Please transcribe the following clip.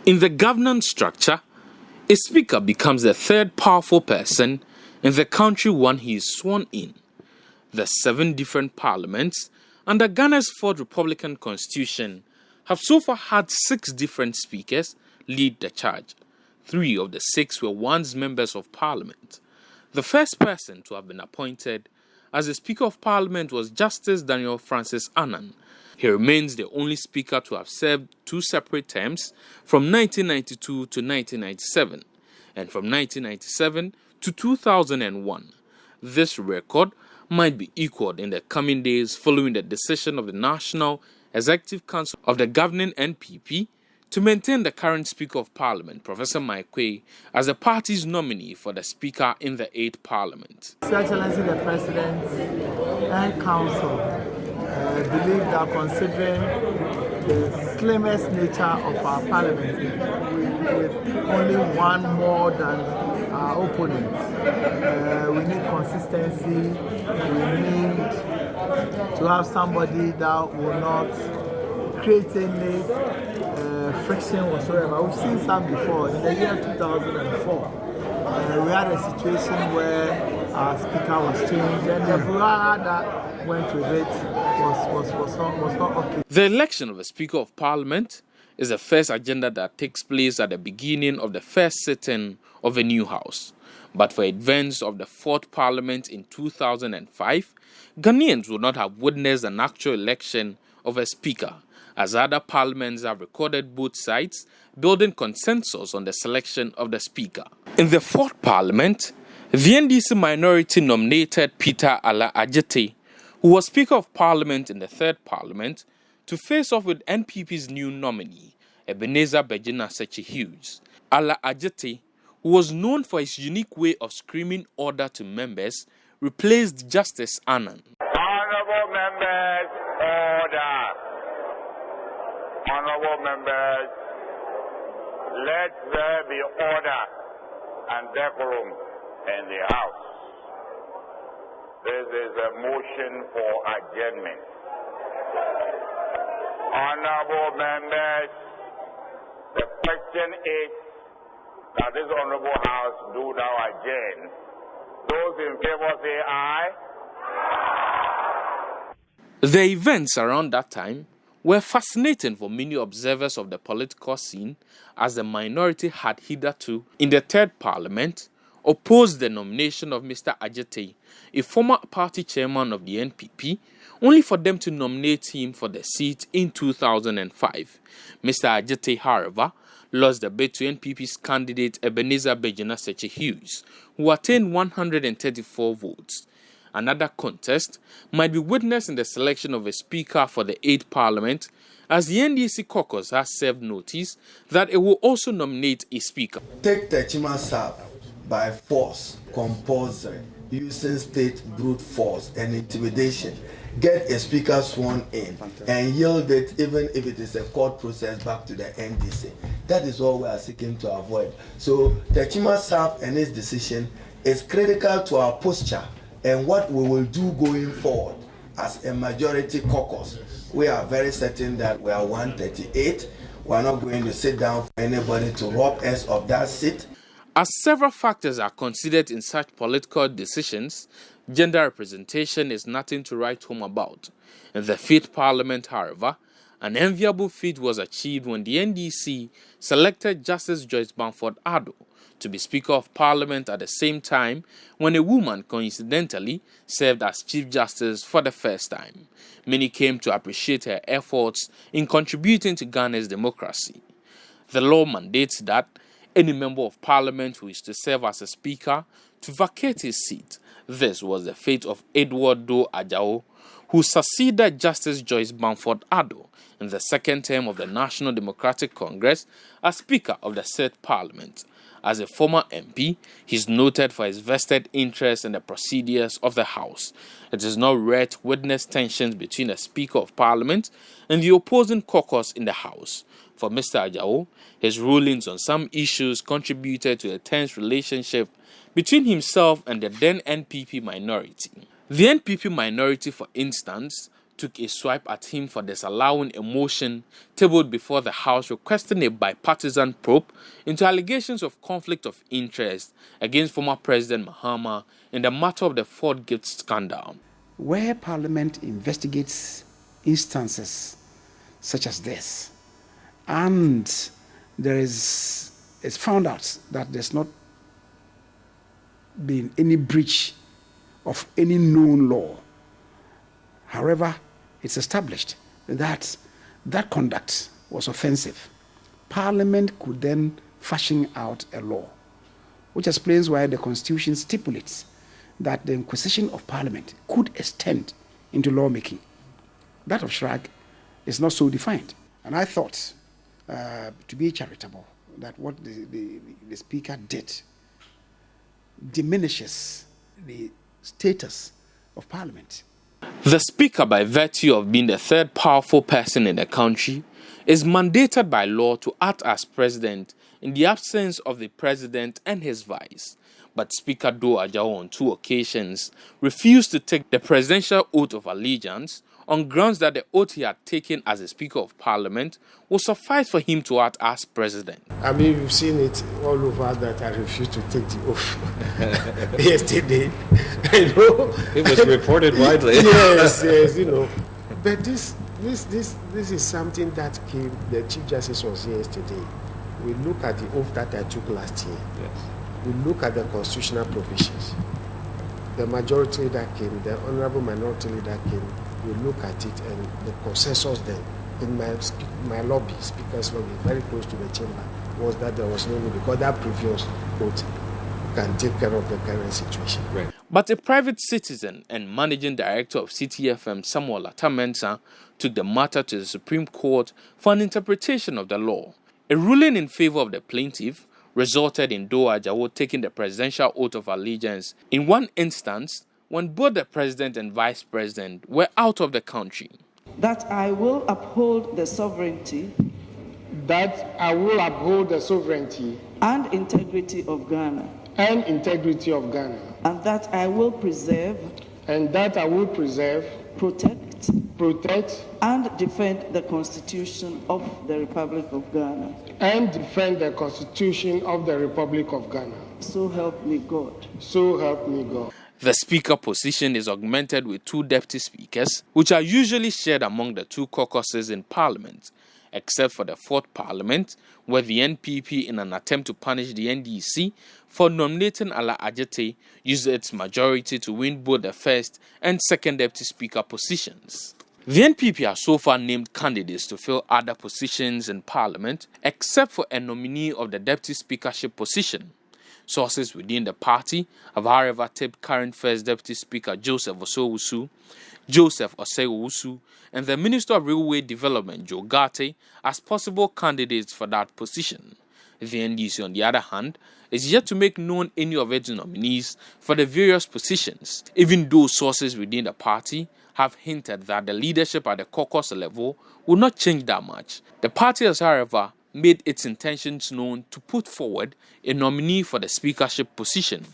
In the governance structure, a speaker becomes the third powerful person in the country when he is sworn in. The 7 different parliaments under Ghana's 4th Republican Constitution have so far had 6 different speakers lead the charge. 3 of the 6 were once members of parliament. The first person to have been appointed as the Speaker of Parliament was Justice Daniel Francis Annan. He remains the only speaker to have served 2 separate terms from 1992 to 1997 and from 1997 to 2001. This record might be equaled in the coming days following the decision of the National Executive Council of the governing NPP to maintain the current Speaker of Parliament, Professor Mike Quay, as the party's nominee for the Speaker in the 8th Parliament. His Excellency the President and Council believe that considering the slimmest nature of our Parliament, with only one more than our opponents, we need consistency, we need to have somebody that will not create any friction whatsoever. We've seen some before. In the year 2004, we had a situation where our speaker was changed, and the brouhaha that went with it was not okay. The election of a Speaker of Parliament is the first agenda that takes place at the beginning of the first sitting of a new house. But for events of the 4th Parliament in 2005, Ghanaians would not have witnessed an actual election of a speaker, as other parliaments have recorded both sides building consensus on the selection of the speaker. In the 4th Parliament, the NDC minority nominated Peter Ala Ajete, who was Speaker of Parliament in the 3rd Parliament, to face off with NPP's new nominee, Ebenezer Bejina Sechi Hughes. Ala Ajete, who was known for his unique way of screaming order to members, replaced Justice Annan. Honorable members, order. Honorable members, let there be order and decorum in the House. This is a motion for adjournment. Honorable members, the question is that this Honorable House do now adjourn. Those in favor say aye. The events around that time were fascinating for many observers of the political scene, as the minority had hitherto, in the 3rd Parliament, opposed the nomination of Mr. Ajete, a former party chairman of the NPP, only for them to nominate him for the seat in 2005. Mr. Ajete, however, lost the bid to NPP's candidate Ebenezer Bejina Sechi Hughes, who attained 134 votes. Another contest might be witnessed in the selection of a speaker for the 8th Parliament, as the NDC caucus has served notice that it will also nominate a speaker. Take Techima South by force, compulsory, using state brute force and intimidation. Get a speaker sworn in and yield it, even if it is a court process, back to the NDC. That is what we are seeking to avoid. So Techima South and its decision is critical to our posture and what we will do going forward as a majority caucus. We are very certain that we are 138. We are not going to sit down for anybody to rob us of that seat. As several factors are considered in such political decisions, gender representation is nothing to write home about. In the 5th Parliament, however, an enviable feat was achieved when the NDC selected Justice Joyce Bamford Addo to be Speaker of Parliament at the same time when a woman coincidentally served as Chief Justice for the first time. Many came to appreciate her efforts in contributing to Ghana's democracy. The law mandates that any member of Parliament who is to serve as a Speaker to vacate his seat. This was the fate of Edward Doe Ajao, who succeeded Justice Joyce Bamford Addo in the 2nd term of the National Democratic Congress as Speaker of the 3rd Parliament. As a former MP, he is noted for his vested interest in the procedures of the House. It is not rare to witness tensions between the Speaker of Parliament and the opposing caucus in the House. For Mr. Ajao, his rulings on some issues contributed to a tense relationship between himself and the then NPP minority. The NPP minority, for instance, took a swipe at him for disallowing a motion tabled before the House requesting a bipartisan probe into allegations of conflict of interest against former President Mahama in the matter of the Ford gift scandal. Where Parliament investigates instances such as this, and it's found out that there's not been any breach of any known law. However, it's established that that conduct was offensive. Parliament could then fashion out a law, which explains why the Constitution stipulates that the inquisition of Parliament could extend into lawmaking. That of Shrag is not so defined. And I thought, to be charitable, that what the Speaker did diminishes the status of Parliament. The Speaker, by virtue of being the third powerful person in the country, is mandated by law to act as President in the absence of the President and his vice. But Speaker Doe Ajao on 2 occasions refused to take the presidential oath of allegiance on grounds that the oath he had taken as a Speaker of Parliament would suffice for him to act as President. I mean, you've seen it all over that I refused to take the oath yesterday. It was reported widely. Yes, But this is something that came. The Chief Justice was here yesterday. We look at the oath that I took last year. Yes. We look at the constitutional provisions. The majority that came, the honorable minority that came, we look at it, and the consensus then in my lobby, speaker's lobby, very close to the chamber, was that there was no need because that previous vote can take care of the current situation. Right. But a private citizen and managing director of Citi FM, Samuel Atamensa, took the matter to the Supreme Court for an interpretation of the law. A ruling in favor of the plaintiff resulted in Doe Ajao taking the presidential oath of allegiance in one instance when both the president and vice president were out of the country. That I will uphold the sovereignty. That I will uphold the sovereignty. And integrity of Ghana. And integrity of Ghana. And that I will preserve. And that I will preserve. Protect. And defend the Constitution of the Republic of Ghana. And defend the Constitution of the Republic of Ghana. So help me God. So help me God. The Speaker position is augmented with 2 deputy speakers, which are usually shared among the 2 caucuses in Parliament, except for the 4th Parliament, where the NPP, in an attempt to punish the NDC for nominating Ala Ajete, used its majority to win both the 1st and 2nd deputy speaker positions. The NPP has so far named candidates to fill other positions in Parliament, except for a nominee of the deputy speakership position. Sources within the party have, however, tipped current First Deputy Speaker Joseph Osei-Owusu, Joseph Osei-Owusu, and the Minister of Railway Development, Joe Garte, as possible candidates for that position. The NDC, on the other hand, is yet to make known any of its nominees for the various positions, even though sources within the party have hinted that the leadership at the caucus level will not change that much. The party has, however, made its intentions known to put forward a nominee for the speakership position.